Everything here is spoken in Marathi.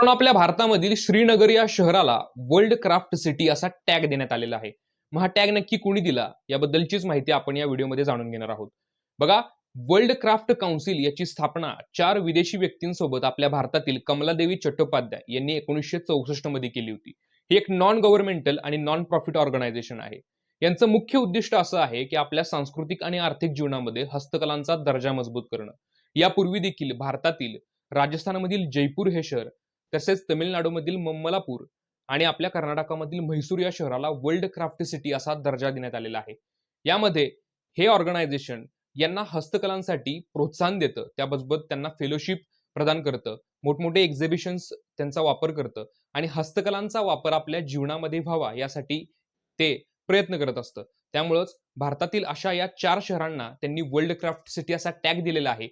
मित्रांनो, आपल्या भारतामधील श्रीनगर या शहराला वर्ल्ड क्राफ्ट सिटी असा टॅग देण्यात आलेला आहे. मग हा टॅग नक्की कोणी दिला याबद्दलचीच माहिती आपण या व्हिडिओमध्ये जाणून घेणार आहोत. बघा, वर्ल्ड क्राफ्ट काउन्सिल याची स्थापना 4 विदेशी व्यक्तींसोबत आपल्या भारतातील कमलादेवी चट्टोपाध्याय यांनी 1964 मध्ये केली होती. ही एक नॉन गव्हर्नमेंटल आणि नॉन प्रॉफिट ऑर्गनायझेशन आहे. यांचं मुख्य उद्दिष्ट असं आहे की आपल्या सांस्कृतिक आणि आर्थिक जीवनामध्ये हस्तकलांचा दर्जा मजबूत करणं. यापूर्वी देखील भारतातील राजस्थानमधील जयपूर हे शहर, तसेच तमिळनाडूमधील ममल्लापूर आणि आपल्या कर्नाटकामधील म्हैसूर या शहराला वर्ल्ड क्राफ्ट सिटी असा दर्जा देण्यात आलेला आहे. यामध्ये हे ऑर्गनायझेशन यांना हस्तकलांसाठी प्रोत्साहन देतं, त्याबरोबर त्यांना फेलोशिप प्रदान करतं, मोठमोठे एक्झिबिशन्स त्यांचा वापर करतं आणि हस्तकलांचा वापर आपल्या जीवनामध्ये व्हावा यासाठी ते प्रयत्न करत असतं. त्यामुळेच भारतातील अशा या 4 शहरांना त्यांनी वर्ल्ड क्राफ्ट सिटी असा टॅग दिलेला आहे.